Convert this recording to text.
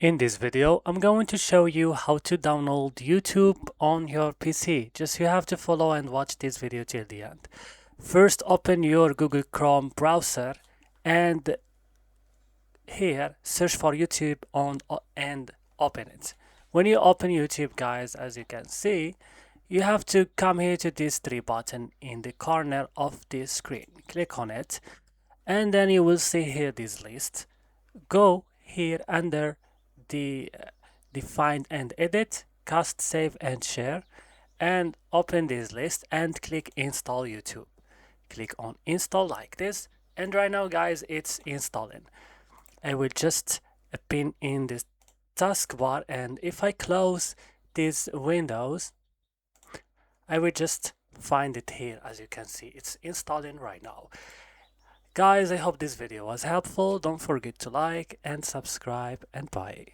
In this video, I'm going to show you how to download YouTube on your PC. Just you have to follow and watch this video till the end. First, open your Google Chrome browser and here search for YouTube and open it. When you open YouTube, guys, as you can see, you have to come here to this three button in the corner of this screen. Click on it and then you will see here this list. Go here under the find and edit, cast, save and share, and open this list and click install YouTube. Click on install like this, and right now, guys, it's installing. I will just pin in this taskbar, and if I close these windows, I will just find it here. As you can see, it's installing right now. Guys, I hope this video was helpful. Don't forget to like and subscribe, and bye.